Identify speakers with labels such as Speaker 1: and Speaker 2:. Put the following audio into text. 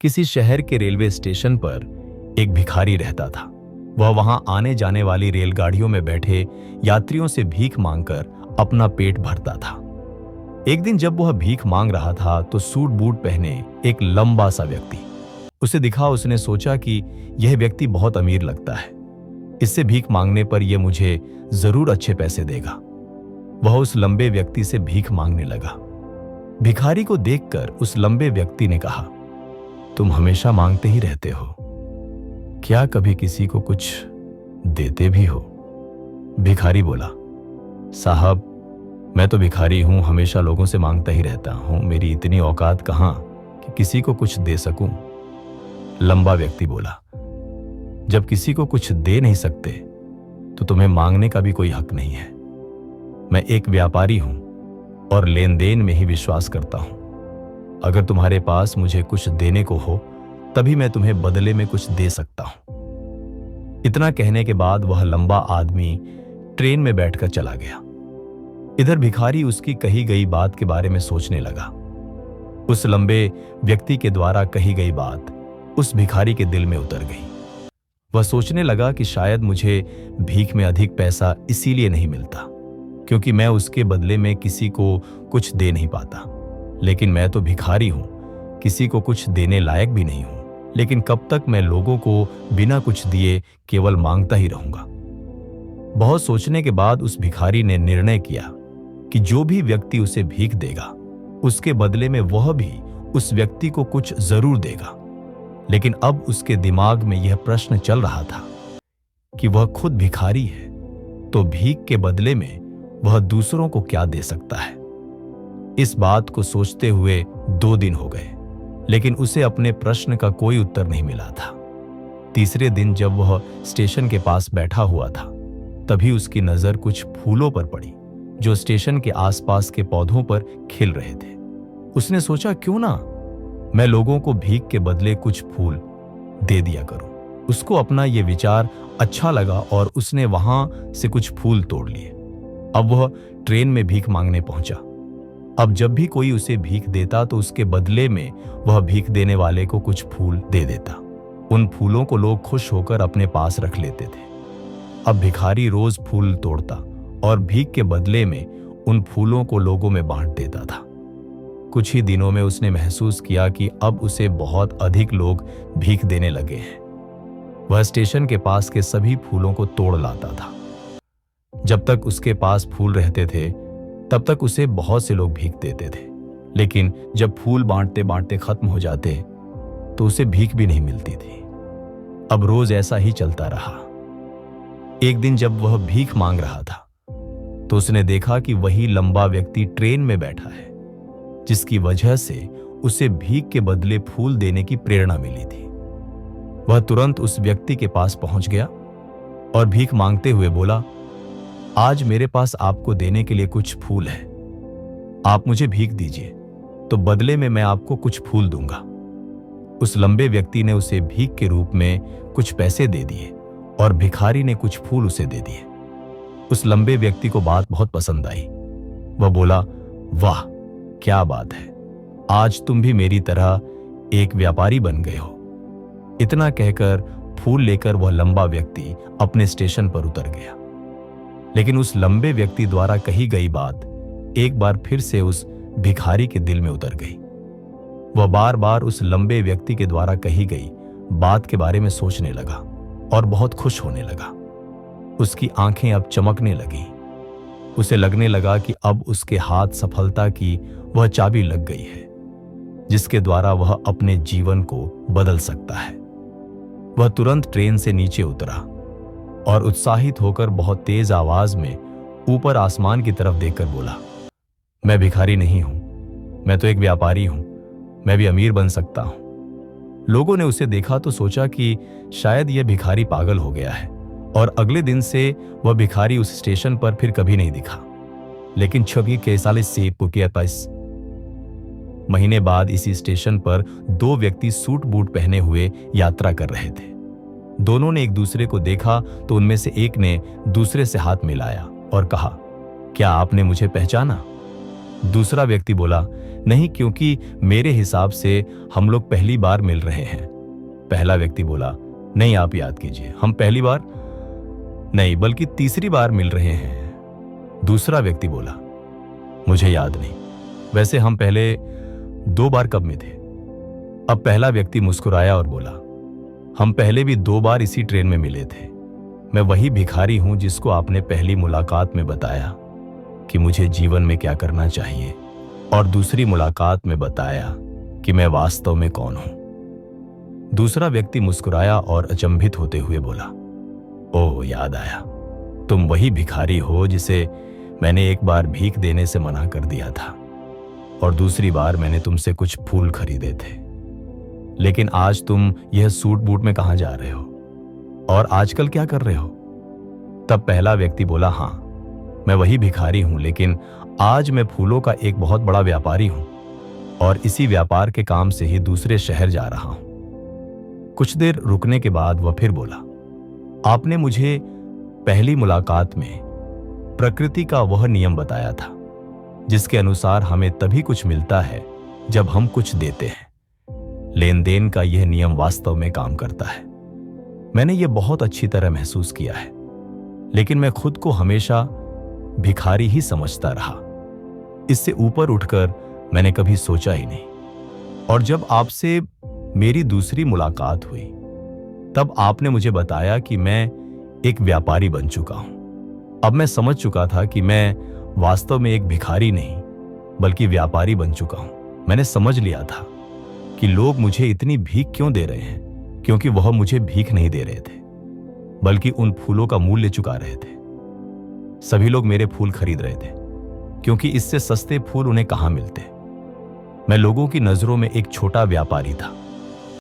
Speaker 1: किसी शहर के रेलवे स्टेशन पर एक भिखारी रहता था। वह वहां आने जाने वाली रेलगाड़ियों में बैठे यात्रियों से भीख मांगकर अपना पेट भरता था। एक दिन जब वह भीख मांग रहा था तो सूट बूट पहने एक लंबा सा व्यक्ति उसे दिखा। उसने सोचा कि यह व्यक्ति बहुत अमीर लगता है, इससे भीख मांगने पर यह मुझे जरूर अच्छे पैसे देगा। वह उस लंबे व्यक्ति से भीख मांगने लगा। भिखारी को देखकर उस लंबे व्यक्ति ने कहा, तुम हमेशा मांगते ही रहते हो, क्या कभी किसी को कुछ देते भी हो? भिखारी बोला, साहब मैं तो भिखारी हूं, हमेशा लोगों से मांगता ही रहता हूं, मेरी इतनी औकात कहां कि किसी को कुछ दे सकूं। लंबा व्यक्ति बोला, जब किसी को कुछ दे नहीं सकते तो तुम्हें मांगने का भी कोई हक नहीं है। मैं एक व्यापारी हूं और लेन देन में ही विश्वास करता हूं। अगर तुम्हारे पास मुझे कुछ देने को हो तभी मैं तुम्हें बदले में कुछ दे सकता हूं। इतना कहने के बाद वह लंबा आदमी ट्रेन में बैठकर चला गया। इधर भिखारी उसकी कही गई बात के बारे में सोचने लगा। उस लंबे व्यक्ति के द्वारा कही गई बात उस भिखारी के दिल में उतर गई। वह सोचने लगा कि शायद मुझे भीख में अधिक पैसा इसीलिए नहीं मिलता क्योंकि मैं उसके बदले में किसी को कुछ दे नहीं पाता। लेकिन मैं तो भिखारी हूं, किसी को कुछ देने लायक भी नहीं हूं। लेकिन कब तक मैं लोगों को बिना कुछ दिए केवल मांगता ही रहूंगा? बहुत सोचने के बाद उस भिखारी ने निर्णय किया कि जो भी व्यक्ति उसे भीख देगा उसके बदले में वह भी उस व्यक्ति को कुछ जरूर देगा। लेकिन अब उसके दिमाग में यह प्रश्न चल रहा था कि वह खुद भिखारी है तो भीख के बदले में वह दूसरों को क्या दे सकता है। इस बात को सोचते हुए 2 दिन हो गए, लेकिन उसे अपने प्रश्न का कोई उत्तर नहीं मिला था। तीसरे दिन जब वह स्टेशन के पास बैठा हुआ था तभी उसकी नजर कुछ फूलों पर पड़ी जो स्टेशन के आसपास के पौधों पर खिल रहे थे। उसने सोचा, क्यों ना मैं लोगों को भीख के बदले कुछ फूल दे दिया करूं। उसको अपना यह विचार अच्छा लगा और उसने वहां से कुछ फूल तोड़ लिए। अब वह ट्रेन में भीख मांगने पहुंचा। अब जब भी कोई उसे भीख देता तो उसके बदले में वह भीख देने वाले को कुछ फूल दे देता। उन फूलों को लोग खुश होकर अपने पास रख लेते थे। अब भिखारी रोज फूल तोड़ता और भीख के बदले में उन फूलों को लोगों में बांट देता था। कुछ ही दिनों में उसने महसूस किया कि अब उसे बहुत अधिक लोग भीख देने लगे हैं। वह स्टेशन के पास के सभी फूलों को तोड़ लाता था। जब तक उसके पास फूल रहते थे तब तक उसे बहुत से लोग भीख देते थे, लेकिन जब फूल बांटते बांटते खत्म हो जाते तो उसे भीख भी नहीं मिलती थी। अब रोज ऐसा ही चलता रहा। एक दिन जब वह भीख मांग रहा था तो उसने देखा कि वही लंबा व्यक्ति ट्रेन में बैठा है, जिसकी वजह से उसे भीख के बदले फूल देने की प्रेरणा मिली थी। वह तुरंत उस व्यक्ति के पास पहुंच गया और भीख मांगते हुए बोला, आज मेरे पास आपको देने के लिए कुछ फूल है, आप मुझे भीख दीजिए तो बदले में मैं आपको कुछ फूल दूंगा। उस लंबे व्यक्ति ने उसे भीख के रूप में कुछ पैसे दे दिए और भिखारी ने कुछ फूल उसे दे दिए। उस लंबे व्यक्ति को बात बहुत पसंद आई। वह बोला, वाह क्या बात है, आज तुम भी मेरी तरह एक व्यापारी बन गए हो। इतना कहकर फूल लेकर वह लंबा व्यक्ति अपने स्टेशन पर उतर गया। लेकिन उस लंबे व्यक्ति द्वारा कही गई बात एक बार फिर से उस भिखारी के दिल में उतर गई। वह बार बार उस लंबे व्यक्ति के द्वारा कही गई बात के बारे में सोचने लगा और बहुत खुश होने लगा। उसकी आंखें अब चमकने लगी। उसे लगने लगा कि अब उसके हाथ सफलता की वह चाबी लग गई है जिसके द्वारा वह अपने जीवन को बदल सकता है। वह तुरंत ट्रेन से नीचे उतरा और उत्साहित होकर बहुत तेज आवाज में ऊपर आसमान की तरफ देखकर बोला, मैं भिखारी नहीं हूं, मैं तो एक व्यापारी हूं, मैं भी अमीर बन सकता हूं। लोगों ने उसे देखा तो सोचा कि शायद यह भिखारी पागल हो गया है और अगले दिन से वह भिखारी उस स्टेशन पर फिर कभी नहीं दिखा। लेकिन 26 महीने बाद इसी स्टेशन पर 2 व्यक्ति सूट बूट पहने हुए यात्रा कर रहे थे। दोनों ने एक दूसरे को देखा तो उनमें से एक ने दूसरे से हाथ मिलाया और कहा, क्या आपने मुझे पहचाना? दूसरा व्यक्ति बोला, नहीं, क्योंकि मेरे हिसाब से हम लोग पहली बार मिल रहे हैं। पहला व्यक्ति बोला, नहीं, आप याद कीजिए, हम पहली बार नहीं बल्कि तीसरी बार मिल रहे हैं। दूसरा व्यक्ति बोला, मुझे याद नहीं, वैसे हम पहले 2 बार कब में थे? अब पहला व्यक्ति मुस्कुराया और बोला, हम पहले भी 2 बार इसी ट्रेन में मिले थे। मैं वही भिखारी हूं जिसको आपने पहली मुलाकात में बताया कि मुझे जीवन में क्या करना चाहिए, और दूसरी मुलाकात में बताया कि मैं वास्तव में कौन हूं। दूसरा व्यक्ति मुस्कुराया और अचंभित होते हुए बोला, ओह, याद आया, तुम वही भिखारी हो जिसे मैंने एक बार भीख देने से मना कर दिया था, और दूसरी बार मैंने तुमसे कुछ फूल खरीदे थे। लेकिन आज तुम यह सूट बूट में कहां जा रहे हो, और आजकल क्या कर रहे हो? तब पहला व्यक्ति बोला, हां, मैं वही भिखारी हूं, लेकिन आज मैं फूलों का एक बहुत बड़ा व्यापारी हूं, और इसी व्यापार के काम से ही दूसरे शहर जा रहा हूं। कुछ देर रुकने के बाद वह फिर बोला, आपने मुझे पहली मुलाकात में प्रकृति का वह नियम बताया था जिसके अनुसार हमें तभी कुछ मिलता है जब हम कुछ देते हैं। लेन देन का यह नियम वास्तव में काम करता है। मैंने यह बहुत अच्छी तरह महसूस किया है, लेकिन मैं खुद को हमेशा भिखारी ही समझता रहा। इससे ऊपर उठकर मैंने कभी सोचा ही नहीं। और जब आपसे मेरी दूसरी मुलाकात हुई, तब आपने मुझे बताया कि मैं एक व्यापारी बन चुका हूं। अब मैं समझ चुका था कि मैं वास्तव में एक भिखारी नहीं बल्कि व्यापारी बन चुका हूं। मैंने समझ लिया था कि लोग मुझे इतनी भीख क्यों दे रहे हैं, क्योंकि वह मुझे भीख नहीं दे रहे थे बल्कि उन फूलों का मूल्य चुका रहे थे। सभी लोग मेरे फूल खरीद रहे थे क्योंकि इससे सस्ते फूल उन्हें कहां मिलते। मैं लोगों की नजरों में एक छोटा व्यापारी था,